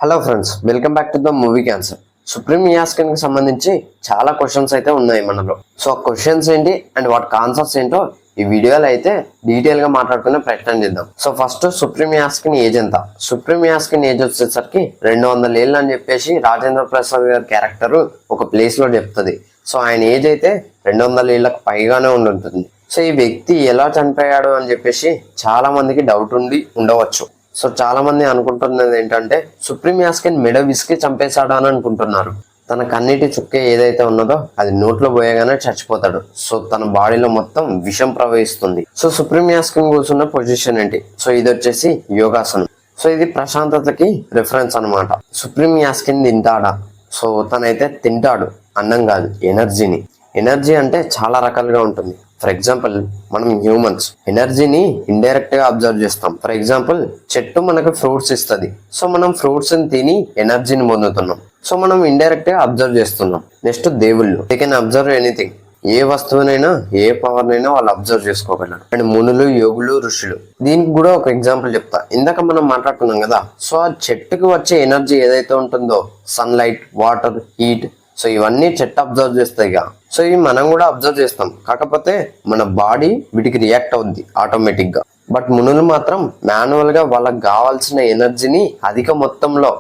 Hello friends, welcome back to the movie cancer. Supreme Yaskin కి సంబంధించి చాలా క్వశ్చన్స్ అయితే ఉన్నాయి మనలో. సో ఆ క్వశ్చన్స్ ఏంటి అండ్ వాటి ఆన్సర్స్ ఏంటో ఈ వీడియోలో అయితే డీటెయిల్ గా మాట్లాడుకునే ప్రయత్నం చేద్దాం. సో ఫస్ట్ సుప్రీం యాస్కిన్ ఏజ్ ఎంత? సుప్రీం యాస్కిన్ ఏజ్ వచ్చేసరికి 200 ఏళ్ళు అని చెప్పేసి రాజేంద్ర ప్రసాద్ గారి క్యారెక్టర్ ఒక ప్లేస్ లో చెప్తుంది. సో ఆయన ఏజ్ అయితే 200 ఏళ్ళకు పైగానే ఉంటుంది. సో ఈ వ్యక్తి ఎలా చనిపోయాడు అని చెప్పేసి చాలా మందికి డౌట్ ఉండవచ్చు. సో చాలా మంది అనుకుంటున్నది ఏంటంటే సుప్రీం యాస్కిన్ మెడ విసికి చంపేశాడు అని అనుకుంటున్నారు. తన కన్నీటి చుక్కే ఏదైతే ఉన్నదో అది నోట్లో పోయగానే చచ్చిపోతాడు. సో తన బాడీలో మొత్తం విషం ప్రవహిస్తుంది. సో సుప్రీం యాస్కిన్ కూర్చున్న పొజిషన్ ఏంటి? సో ఇది వచ్చేసి యోగాసనం. సో ఇది ప్రశాంతతకి రిఫరెన్స్ అనమాట. సుప్రీం యాస్కిన్ తింటాడా? సో తనైతే తింటాడు, అన్నం కాదు, ఎనర్జీని. ఎనర్జీ అంటే చాలా రకాలుగా ఉంటుంది. ఫర్ ఎగ్జాంపుల్ మనం హ్యూమన్స్ ఎనర్జీని ఇండైరెక్ట్ గా అబ్జర్వ్ చేస్తాం. ఫర్ ఎగ్జాంపుల్ చెట్టు మనకు ఫ్రూట్స్ ఇస్తుంది. సో మనం ఫ్రూట్స్ తిని ఎనర్జీని పొందుతున్నాం. సో మనం ఇండైరెక్ట్ గా అబ్జర్వ్ చేస్తున్నాం. నెక్స్ట్ దేవుళ్ళు, దే కెన్ అబ్జర్వ్ ఎనీథింగ్. ఏ వస్తువునైనా ఏ పవర్ నైనా వాళ్ళు అబ్జర్వ్ చేసుకోగలరు. అండ్ మునులు, యోగులు, ఋషులు. దీనికి కూడా ఒక ఎగ్జాంపుల్ చెప్తా. ఇందాక మనం మాట్లాడుకున్నాం కదా. సో ఆ చెట్టుకు వచ్చే ఎనర్జీ ఏదైతే ఉంటుందో, సన్లైట్, వాటర్, హీట్, సో ఇవన్నీ చెట్టు అబ్జర్వ్ చేస్తాయి. సో ఇవి మనం కూడా అబ్జర్వ్ చేస్తాం. కాకపోతే మన బాడీ వీటికి రియాక్ట్ అవుద్ది ఆటోమేటిక్ గా. బట్ మునులు మాత్రం మాన్యువల్ గా వాళ్ళకి కావాల్సిన ఎనర్జీని అధిక మొత్తంలో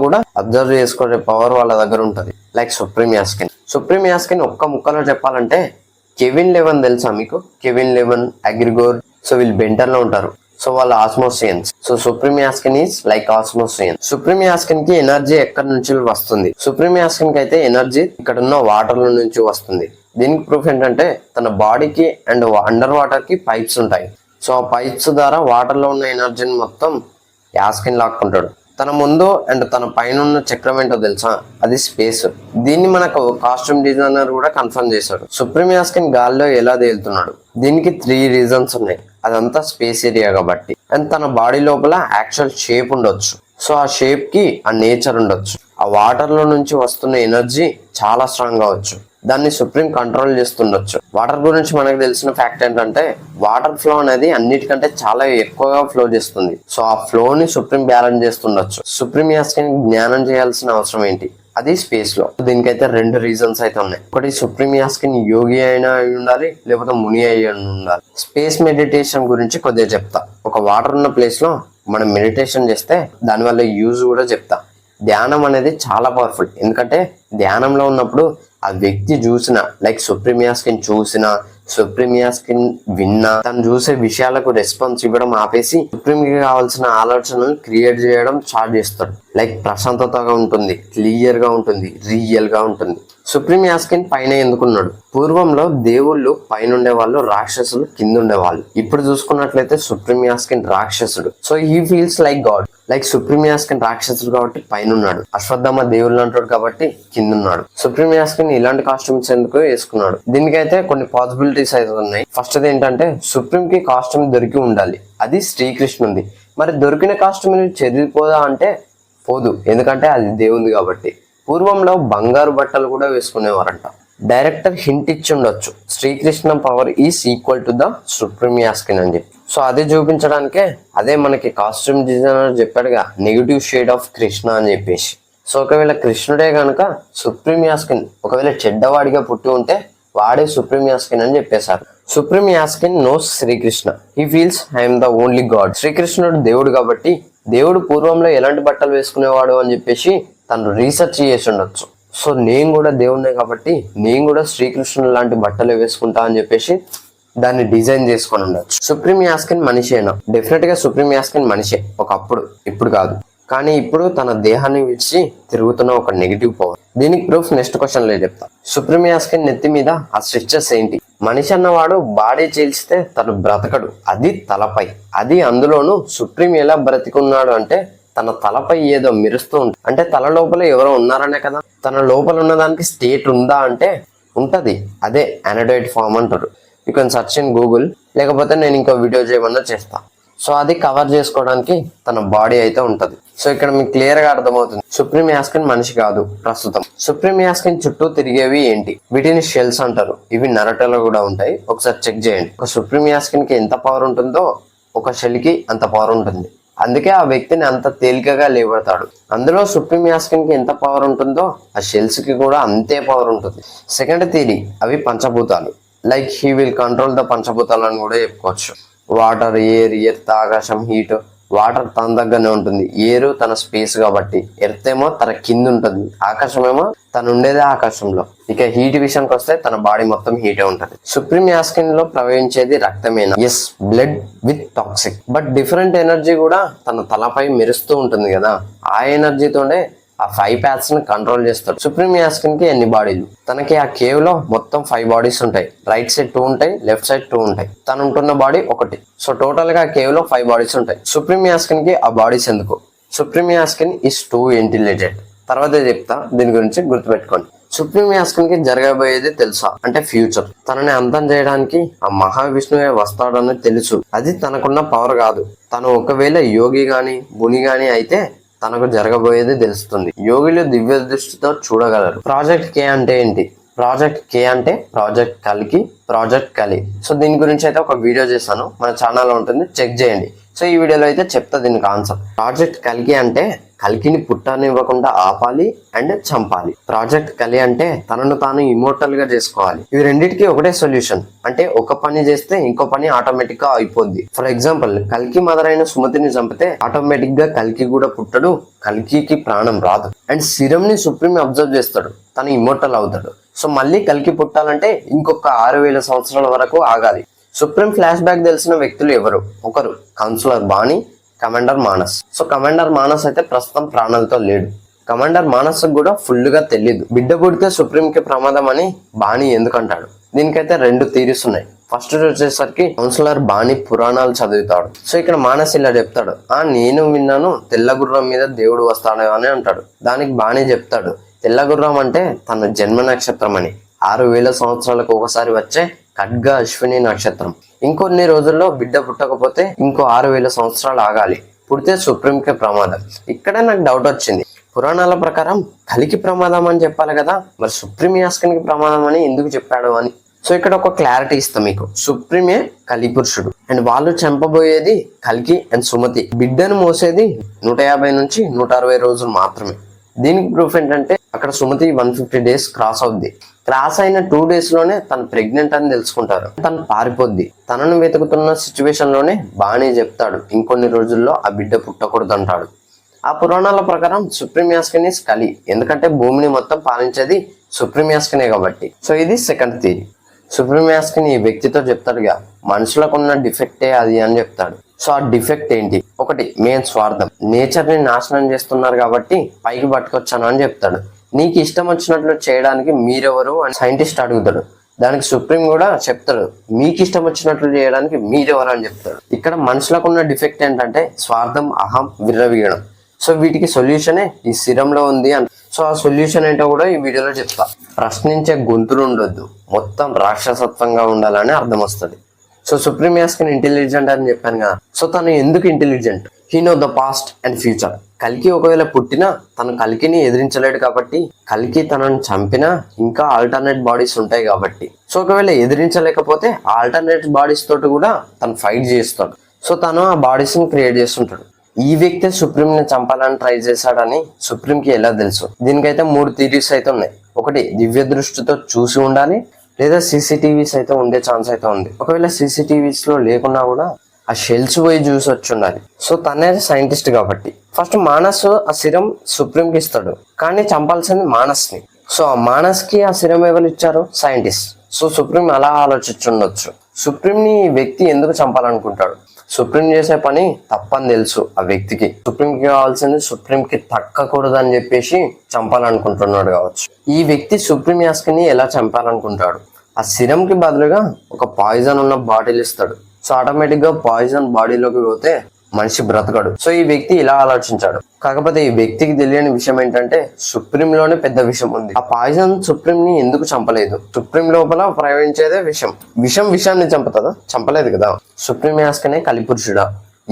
కూడా అబ్జర్వ్ చేసుకునే పవర్ వాళ్ళ దగ్గర ఉంటది. Like supreme Yaskin. Supreme Yaskin ఒక్క ముక్కలో చెప్పాలంటే కెవిన్ లెవెన్ తెలుసా మీకు? Kevin eleven, అగ్రిగోర్. సో వీళ్ళు బెంటర్ లో ఉంటారు. సో వాళ్ళ ఆస్మోసియన్స్. So supreme Yaskin is like ఆస్మోసియన్. సుప్రీం యాస్కిన్ కి ఎనర్జీ ఎక్కడి నుంచి వస్తుంది? సుప్రీం యాస్కిన్ కి అయితే ఎనర్జీ ఇక్కడ ఉన్న వాటర్ లో నుంచి వస్తుంది. దీనికి ప్రూఫ్ ఏంటంటే తన బాడీకి అండ్ అండర్ వాటర్ కి పైప్స్ ఉంటాయి. సో ఆ పైప్స్ ద్వారా వాటర్ లో ఉన్న ఎనర్జీని మొత్తం యాస్కిన్ లాక్కుంటాడు. తన ముందు అండ్ తన పైన ఉన్న చక్రం ఏంటో తెలుసా? అది స్పేస్. దీన్ని మనకు కాస్ట్యూమ్ డిజైనర్ కూడా కన్ఫర్మ్ చేశాడు. సుప్రీం యాస్కిన్ గాల్లో ఎలా తేలుతున్నాడు? దీనికి 3 రీజన్స్ ఉన్నాయి. అదంతా స్పేస్ ఏరియా కాబట్టి. అండ్ తన బాడీ లోపల యాక్చువల్ షేప్ ఉండొచ్చు. సో ఆ షేప్ కి ఆ నేచర్ ఉండొచ్చు. ఆ వాటర్ లో నుంచి వస్తున్న ఎనర్జీ చాలా స్ట్రాంగ్ కావచ్చు. దాన్ని సుప్రీం కంట్రోల్ చేస్తుండొచ్చు. వాటర్ గురించి మనకు తెలిసిన ఫ్యాక్ట్ ఏంటంటే వాటర్ ఫ్లో అనేది అన్నిటికంటే చాలా ఎక్కువగా ఫ్లో చేస్తుంది. సో ఆ ఫ్లో ని సుప్రీం బ్యాలెన్స్ చేస్తుండొచ్చు. సుప్రీం యాస్కిన్ జ్ఞానం చేయాల్సిన అవసరం ఏంటి? అది స్పేస్ లో. దీనికైతే 2 రీజన్స్ అయితే ఉన్నాయి. ఒకటి సుప్రీం యాస్కిన్ యోగి అయినా అయి ఉండాలి, లేకపోతే ముని అయి ఉండాలి. స్పేస్ మెడిటేషన్ గురించి కొద్దిగా చెప్తా. ఒక వాటర్ ఉన్న ప్లేస్ లో మనం మెడిటేషన్ చేస్తే దానివల్ల యూజ్ కూడా చెప్తా. ధ్యానం అనేది చాలా పవర్ఫుల్. ఎందుకంటే ధ్యానంలో ఉన్నప్పుడు ఆ వ్యక్తి చూసిన, లైక్ సుప్రీం యాస్కిన్ చూసిన, సుప్రీం యాస్కిన్ విన్నా, తను చూసే విషయాలకు రెస్పాన్స్ ఇవ్వడం ఆపేసి సుప్రీం కి కావాల్సిన ఆలోచనలు క్రియేట్ చేయడం స్టార్ట్ చేస్తాడు. లైక్ ప్రశాంతతగా ఉంటుంది, క్లియర్ గా ఉంటుంది, రియల్ గా ఉంటుంది. సుప్రీం యాస్కిన్ పైన ఎందుకున్నాడు? పూర్వంలో దేవుళ్ళు పైన ఉండేవాళ్ళు, రాక్షసులు కింద ఉండేవాళ్ళు. ఇప్పుడు చూసుకున్నట్లయితే సుప్రీం యాస్కిన్ రాక్షసుడు. So he feels like God. Like supreme Yaskin రాక్షసుడు కాబట్టి పైన ఉన్నాడు, అశ్వత్థామ దేవుళ్ళు అంటాడు కాబట్టి కింద ఉన్నాడు. సుప్రీం యాస్కిన్ ఇలాంటి కాస్ట్యూమ్స్ ఎందుకు వేసుకున్నాడు? దీనికైతే కొన్ని పాసిబిలిటీస్ అయితే ఉన్నాయి. ఫస్ట్ ఏంటంటే సుప్రీం కి కాస్ట్యూమ్ దొరికి ఉండాలి. అది శ్రీకృష్ణుంది. మరి దొరికిన కాస్ట్యూమ్ చెదిరిపోదా అంటే పోదు, ఎందుకంటే అది దేవుంది కాబట్టి. పూర్వంలో బంగారు బట్టలు కూడా వేసుకునేవారంట. డైరెక్టర్ హింట్ ఇచ్చి ఉండొచ్చు, Srikrishna power is equal to the supreme Yaskin అని చెప్పి. సో అది చూపించడానికే అదే మనకి కాస్ట్యూమ్ డిజైనర్ చెప్పాడుగా, నెగిటివ్ షేడ్ ఆఫ్ కృష్ణ అని చెప్పేసి. సో ఒకవేళ కృష్ణుడే కనుక సుప్రీం యాస్కిన్ ఒకవేళ చెడ్డవాడిగా పుట్టి ఉంటే వాడే సుప్రీం యాస్కిన్ అని చెప్పేశారు. Supreme Yaskin knows Srikrishna. He feels I'm the only God. శ్రీకృష్ణుడు దేవుడు కాబట్టి దేవుడు పూర్వంలో ఎలాంటి బట్టలు వేసుకునేవాడు అని చెప్పేసి తను రీసెర్చ్ చేసి ఉండొచ్చు. సో నేను కూడా దేవుణ్ణే కాబట్టి నేను కూడా శ్రీకృష్ణుడు లాంటి బట్టలు వేసుకుంటా అని చెప్పేసి దాన్ని డిజైన్ చేసుకొని ఉండొచ్చు. సుప్రీం యాస్కిన్ మనిషేనా? డెఫినెట్ గా సుప్రీం యాస్కిన్ మనిషే ఒకప్పుడు, ఇప్పుడు కాదు. కానీ ఇప్పుడు తన దేహాన్ని విడిచి తిరుగుతున్న ఒక నెగిటివ్ పవర్. దీనికి ప్రూఫ్ నెక్స్ట్ క్వశ్చన్ లో చెప్తా. సుప్రీం యాస్కిన్ నెత్తి మీద ఆ స్ట్రిక్చర్స్ ఏంటి? మనిషి అన్నవాడు బాడీ చీల్చితే తను బ్రతకడు, అది తలపై. అది అందులోనూ సుప్రీం ఎలా బ్రతికున్నాడు అంటే తన తలపై ఏదో మెరుస్తూ ఉంటుంది. అంటే తల లోపల ఎవరో ఉన్నారనే కదా. తన లోపల ఉన్న దానికి స్టేట్ ఉందా అంటే ఉంటది. అదే అనడైట్ ఫామ్ అంటారు. You can search in Google, లేకపోతే నేను ఇంకో వీడియో చేయమన్నా చేస్తా. సో అది కవర్ చేసుకోవడానికి తన బాడీ అయితే ఉంటది. సో ఇక్కడ మీకు క్లియర్ గా అర్థమవుతుంది సుప్రీం యాస్కిన్ మనిషి కాదు ప్రస్తుతం. సుప్రీం యాస్కిన్ చుట్టూ తిరిగేవి ఏంటి? వీటిని షెల్స్ అంటారు. ఇవి నరటలో కూడా ఉంటాయి, ఒకసారి చెక్ చేయండి. ఒక సుప్రీం యాస్కిన్ కి ఎంత పవర్ ఉంటుందో ఒక షెల్ కి అంత పవర్ ఉంటుంది. అందుకే ఆ వ్యక్తిని అంత తేలికగా లేబడతాడు. అందులో సుప్రీం యాస్కిన్ కి ఎంత పవర్ ఉంటుందో ఆ షెల్స్ కి కూడా అంతే పవర్ ఉంటుంది. సెకండ్ థియరీ, అవి పంచభూతాలు. Like he will control the పంచభూతాలు అని కూడా చెప్పుకోవచ్చు. వాటర్, ఎయిర్, ఎర్త్, ఆకాశం, హీట్. వాటర్ తన దగ్గరనే ఉంటుంది, ఏరు తన స్పేస్ కాబట్టి, ఎర్త్ ఏమో తన కింద ఉంటుంది, ఆకాశం ఏమో తను ఉండేదే ఆకాశంలో. ఇక హీట్ విషయానికి వస్తే తన బాడీ మొత్తం హీటే ఉంటుంది. సుప్రీం యాస్కిన్ లో ప్రవహించేది రక్తమేనా? Yes, blood with toxic. But different energy కూడా తన తలపై మెరుస్తూ ఉంటుంది కదా, ఆ ఎనర్జీతోనే ఆ 5 paths ని కంట్రోల్ చేస్తాడు. సుప్రీం యాస్కిన్ కి ఎన్ని బాడీలు? తనకి ఆ కేవ్ లో మొత్తం 5 bodies ఉంటాయి. రైట్ సైడ్ 2 ఉంటాయి, లెఫ్ట్ సైడ్ 2 ఉంటాయి. తను ఉంటున్న బాడీ ఒకటి. సో టోటల్ గా కేవ్ లో 5 bodies ఉంటాయి. సుప్రీం యాస్కిన్ కి ఆ బాడీస్ ఎందుకు? Supreme Yaskin is too intelligent. తర్వాత చెప్తా, దీని గురించి గుర్తుపెట్టుకోండి. సుప్రీం యాస్కిన్ కి జరగబోయేది తెలుసా అంటే ఫ్యూచర్. తనని అంతం చేయడానికి ఆ మహావిష్ణువే వస్తాడని తెలుసు. అది తనకున్న పవర్ కాదు. తను ఒకవేళ యోగి గాని ముని గాని అయితే తనకు జరగబోయేది తెలుస్తుంది. యోగులు దివ్య దృష్టితో చూడగలరు. ప్రాజెక్ట్ కే అంటే ఏంటి? ప్రాజెక్ట్ కే అంటే ప్రాజెక్ట్ కల్కి, ప్రాజెక్ట్ కలి. సో దీని గురించి అయితే ఒక వీడియో చేశాను, మన ఛానల్లో ఉంటుంది, చెక్ చేయండి. సో ఈ వీడియోలో అయితే చెప్తా దీనికి ఆన్సర్. ప్రాజెక్ట్ కల్కి అంటే కల్కిని పుట్టనివ్వకుండా ఆపాలి అండ్ చంపాలి. ప్రాజెక్ట్ కలి అంటే తనను తాను ఇమోర్టల్ గా చేసుకోవాలి. ఇవి రెండింటికి ఒకటే సొల్యూషన్. అంటే ఒక పని చేస్తే ఇంకో పని ఆటోమేటిక్ గా అయిపోద్ది. ఫర్ ఎగ్జాంపుల్, కల్కి మదర్ అయిన సుమతిని చంపితే ఆటోమేటిక్ గా కల్కి కూడా పుట్టడు, కల్కి ప్రాణం రాదు. అండ్ సిరం ని సుప్రీం అబ్జర్వ్ చేస్తాడు, తను ఇమోర్టల్ అవుతాడు. సో మళ్ళీ కల్కి పుట్టాలంటే ఇంకొక 6000 సంవత్సరాల వరకు ఆగాలి. సుప్రీం ఫ్లాష్ బ్యాక్ తెలిసిన వ్యక్తులు ఎవరు? ఒకరు councillor Bani, commander Manas. So commander Manas అయితే ప్రస్తుతం ప్రాణాలతో లేడు. కమాండర్ మానస్ కూడా ఫుల్ గా తెలియదు. బిడ్డ పుడితే సుప్రీం కి ప్రమాదం అని బాణి ఎందుకంటాడు? దీనికైతే 2 థియరీస్ ఉన్నాయి. ఫస్ట్ వచ్చేసరికి కౌన్సిలర్ బాణి పురాణాలు చదువుతాడు. సో ఇక్కడ మానస్ ఇలా చెప్తాడు, నేను విన్నాను తెల్ల గుర్రం మీద దేవుడు వస్తాడు అని అంటాడు. దానికి బాణి చెప్తాడు, తెల్ల గుర్రం అంటే తన జన్మ నక్షత్రం అని. 6000 సంవత్సరాలకు ఒకసారి వచ్చే ఖడ్గ అశ్విని నక్షత్రం. ఇంకొన్ని రోజుల్లో బిడ్డ పుట్టకపోతే ఇంకో 6000 సంవత్సరాలు ఆగాలి, పుడితే సుప్రీంకి ప్రమాదం. ఇక్కడే నాకు డౌట్ వచ్చింది. పురాణాల ప్రకారం కలికి ప్రమాదం అని చెప్పాలి కదా, మరి సుప్రీం యాస్కిన్ కి ప్రమాదం అని ఎందుకు చెప్పాడు అని. సో ఇక్కడ ఒక క్లారిటీ ఇస్తాం మీకు. సుప్రీమే కలి పురుషుడు అండ్ వాళ్ళు చంపబోయేది కల్కి అండ్ సుమతి. బిడ్డను మోసేది 150 నుంచి 160 రోజులు మాత్రమే. దీనికి ప్రూఫ్ ఏంటంటే అక్కడ సుమతి 150 days క్రాస్ అవుద్ది. క్రాస్ అయిన 2 days లోనే తను ప్రెగ్నెంట్ అని తెలుసుకుంటారు. తను పారిపోద్ది. తనను వెతుకుతున్న సిచ్యువేషన్ లోనే బాణి చెప్తాడు, ఇంకొన్ని రోజుల్లో ఆ బిడ్డ పుట్టకూడదు అంటాడు. ఆ పురాణాల ప్రకారం సుప్రీం యాస్కిన్ ఇస్ కలి, ఎందుకంటే భూమిని మొత్తం పాలించేది సుప్రీం యాస్కినే కాబట్టి. సో ఇది సెకండ్ థియరీ. సుప్రీం యాస్కిన్ ఈ వ్యక్తితో చెప్తాడుగా, మనుషులకు ఉన్న డిఫెక్టే అది అని చెప్తాడు. సో ఆ డిఫెక్ట్ ఏంటి? ఒకటి మెయిన్ స్వార్థం. నేచర్ ని నాశనం చేస్తున్నారు కాబట్టి పైకి పట్టుకొచ్చాను అని చెప్తాడు. నీకు ఇష్టం వచ్చినట్లు చేయడానికి మీరెవరు అని సైంటిస్ట్ అడుగుతాడు. దానికి సుప్రీం కూడా చెప్తాడు, మీకు ఇష్టం వచ్చినట్లు చేయడానికి మీరెవరు అని చెప్తాడు. ఇక్కడ మనుషులకు ఉన్న డిఫెక్ట్ ఏంటంటే స్వార్థం, అహం, విర్రవీగడం. సో వీటికి సొల్యూషనే ఈ సిరంలో ఉంది అని. సో ఆ సొల్యూషన్ ఏంటో కూడా ఈ వీడియోలో చెప్తా. ప్రశ్నించే గొంతులు ఉండొద్దు, మొత్తం రాక్షసత్వంగా ఉండాలని అర్థం వస్తుంది. సో సుప్రీం యాస్కిన్ ఇంటెలిజెంట్ అని చెప్పాను కదా. సో తను ఎందుకు intelligent? He know the past and future. కల్కి ఒకవేళ పుట్టినా తను కల్కిని ఎదిరించలేడు కాబట్టి, కల్కి తనను చంపినా ఇంకా ఆల్టర్నేట్ బాడీస్ ఉంటాయి కాబట్టి. సో ఒకవేళ ఎదిరించలేకపోతే ఆల్టర్నేట్ బాడీస్ తోటి కూడా తను ఫైట్ చేస్తాడు. సో తను ఆ బాడీస్ ని క్రియేట్ చేస్తుంటాడు. ఈ వ్యక్తి సుప్రీం ని చంపాలని ట్రై చేశాడని సుప్రీం కి ఎలా తెలుసు? దీనికైతే 3 థియరీస్ అయితే ఉన్నాయి. ఒకటి, దివ్య దృష్టితో చూసి ఉండాలి, లేదా CCTVs అయితే ఉండే ఛాన్స్ అయితే ఉంది. ఒకవేళ CCTVs లో లేకున్నా కూడా ఆ షెల్స్ పోయి చూసి వచ్చి ఉండాలి. సో తనే సైంటిస్ట్ కాబట్టి. ఫస్ట్ మానస్ ఆ సిరం సుప్రీం కి ఇస్తాడు, కానీ చంపాల్సింది మానస్ ని. సో ఆ మానస్ కి ఆ సిరం ఎవరు ఇచ్చారు? సైంటిస్ట్. సో సుప్రీం అలా ఆలోచించుండొచ్చు. సుప్రీం ని ఈ వ్యక్తి ఎందుకు చంపాలనుకుంటాడు? సుప్రీం చేసే పని తప్పని తెలుసు ఆ వ్యక్తికి. సుప్రీంకి కావాల్సింది సుప్రీంకి తక్కకూడదు అని చెప్పేసి చంపాలనుకుంటున్నాడు కావచ్చు. ఈ వ్యక్తి సుప్రీం యాస్కిన్ ని ఎలా చంపాలనుకుంటాడు? ఆ సిరం కి బదులుగా ఒక పాయిజన్ ఉన్న బాటిల్ ఇస్తాడు. సో ఆటోమేటిక్ గా పాయిజన్ బాడీలోకి పోతే మనిషి బ్రతకడు. సో ఈ వ్యక్తి ఇలా ఆలోచించాడు. కాకపోతే ఈ వ్యక్తికి తెలియని విషయం ఏంటంటే సుప్రీం లోనే పెద్ద విషయం ఉంది. ఆ పాయిజన్ సుప్రీం ని ఎందుకు చంపలేదు? సుప్రీం లోపల ప్రయోగించేదే విషం. విషాన్ని చంపుతుందా? చంపలేదు కదా. సుప్రీం యాస్కినే కలిపురుషుడా?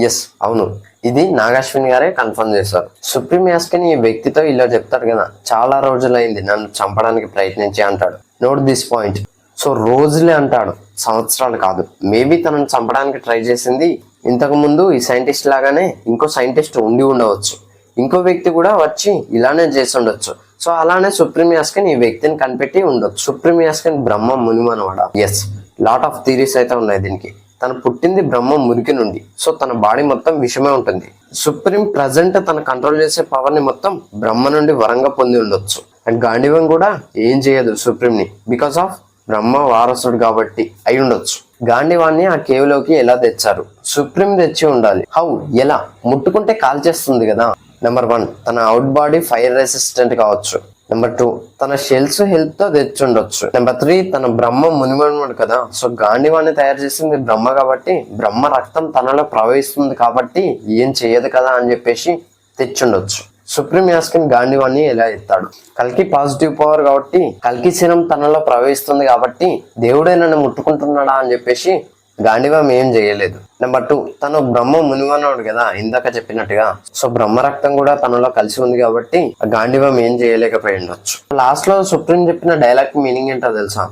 ఎస్, అవును. ఇది నాగాశ్విని గారే కన్ఫర్మ్ చేశారు. సుప్రీం యాస్కిన్ ఈ వ్యక్తితో ఇలా చెప్తాడు కదా, చాలా రోజులైంది నన్ను చంపడానికి ప్రయత్నించి అంటాడు. Note this point. సో రోజులే అంటాడు, సంవత్సరాలు కాదు. మేబీ తనను చంపడానికి ట్రై చేసింది ఇంతకు ముందు ఈ సైంటిస్ట్ లాగానే ఇంకో సైంటిస్ట్ ఉండి ఉండవచ్చు, ఇంకో వ్యక్తి కూడా వచ్చి ఇలానే చేసి ఉండొచ్చు. సో అలానే సుప్రీం యాస్కిన్ ఈ వ్యక్తిని కనిపెట్టి ఉండొచ్చు. సుప్రీం యాస్కిన్ బ్రహ్మ మునిమనవాడ. ఎస్, లాట్ ఆఫ్ థీరీస్ అయితే ఉన్నాయి దీనికి. తను పుట్టింది బ్రహ్మ మురికి నుండి, సో తన బాడీ మొత్తం విషమే ఉంటుంది. సుప్రీం ప్రజెంట్ తన కంట్రోల్ చేసే పవర్ ని మొత్తం బ్రహ్మ నుండి వరంగా పొంది ఉండొచ్చు. అండ్ గాంధీవం కూడా ఏం చేయదు సుప్రీం ని, బికాస్ ఆఫ్ బ్రహ్మ వారసుడు కాబట్టి అయి ఉండొచ్చు. గాంధీవాన్ని ఆ కేవ్ లోకి ఎలా తెచ్చారు? సుప్రీం తెచ్చి ఉండాలి. హౌ? ఎలా? ముట్టుకుంటే కాల్చేస్తుంది కదా. నెంబర్ 1, తన అవుట్ బాడీ ఫైర్ రెసిస్టెంట్ కావచ్చు. నెంబర్ 2, తన షెల్స్ హెల్ప్ తో తెచ్చుండొచ్చు. నెంబర్ 3, తన బ్రహ్మ మునిమనుడు కదా, సో గాంధీవాన్ని తయారు చేసింది బ్రహ్మ కాబట్టి బ్రహ్మ రక్తం తనలో ప్రవహిస్తుంది కాబట్టి ఏం చేయదు కదా అని చెప్పేసి తెచ్చుండొచ్చు. సుప్రీం యాస్కిన్ గాంధీవాన్ని ఎలా ఎత్తాడు? కల్కి పాజిటివ్ పవర్ కాబట్టి కల్కి సిరం తనలో ప్రవహిస్తుంది కాబట్టి దేవుడే నన్ను ముట్టుకుంటున్నాడా అని చెప్పేసి గాంధీవం ఏం చేయలేదు. నెంబర్ 2, తను బ్రహ్మ మునివన్నాడు కదా ఇందాక చెప్పినట్టుగా, సో బ్రహ్మ రక్తం కూడా తనలో కలిసి ఉంది కాబట్టి గాంధీవం ఏం చేయలేకపోయి ఉండొచ్చు. లాస్ట్ లో సుప్రీం చెప్పిన డైలాగ్ మీనింగ్ ఏంటో తెలుసా?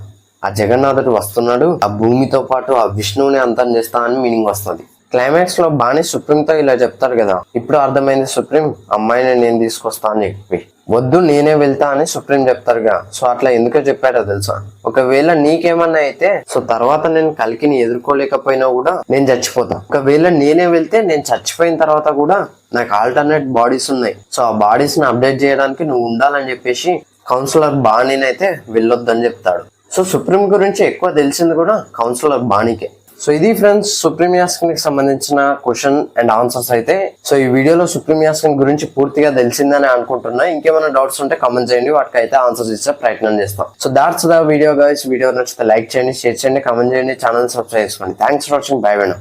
ఆ జగన్నాథుడు వస్తున్నాడు, ఆ భూమితో పాటు ఆ విష్ణువుని అంతం చేస్తా అని మీనింగ్ వస్తుంది. క్లైమాక్స్ లో బాణి సుప్రీంతో ఇలా చెప్తారు కదా, ఇప్పుడు అర్థమైంది సుప్రీం అమ్మాయిని నేను తీసుకొస్తా అని చెప్పి, వద్దు నేనే వెళ్తా అని సుప్రీం చెప్తారుగా. సో అట్లా ఎందుకో చెప్పారో తెలుసా? ఒకవేళ నీకేమన్నా అయితే సో తర్వాత నేను కల్కిని ఎదుర్కోలేకపోయినా కూడా నేను చచ్చిపోతా. ఒకవేళ నేనే వెళ్తే నేను చచ్చిపోయిన తర్వాత కూడా నాకు ఆల్టర్నేట్ బాడీస్ ఉన్నాయి, సో ఆ బాడీస్ ని అప్డేట్ చేయడానికి నువ్వు ఉండాలని చెప్పేసి కౌన్సిలర్ బాణీని అయితే వెళ్ళొద్దని చెప్తాడు. సో సుప్రీం గురించి ఎక్కువ తెలిసింది కూడా కౌన్సిలర్ బాణీకే. సో ఇది ఫ్రెండ్స్ సుప్రీం యాస్కిన్ కి సంబంధించిన క్వశ్చన్ అండ్ ఆన్సర్స్ అయితే. సో ఈ వీడియోలో సుప్రీం యాస్కిన్ గురించి పూర్తిగా తెలిసిందని అనుకుంటున్నా. ఇంకేమైనా డౌట్స్ ఉంటే కామెంట్ చేయండి, వాటికి అయితే ఆన్సర్స్ ఇచ్చే ప్రయత్నం చేస్తాం. So that's the video guys. Video నచ్చితే లైక్ చేయండి, షేర్ చేయండి, కామెంట్ చేయండి, ఛానల్ సబ్స్క్రైబ్ చేసుకోండి. Thanks for watching. By by.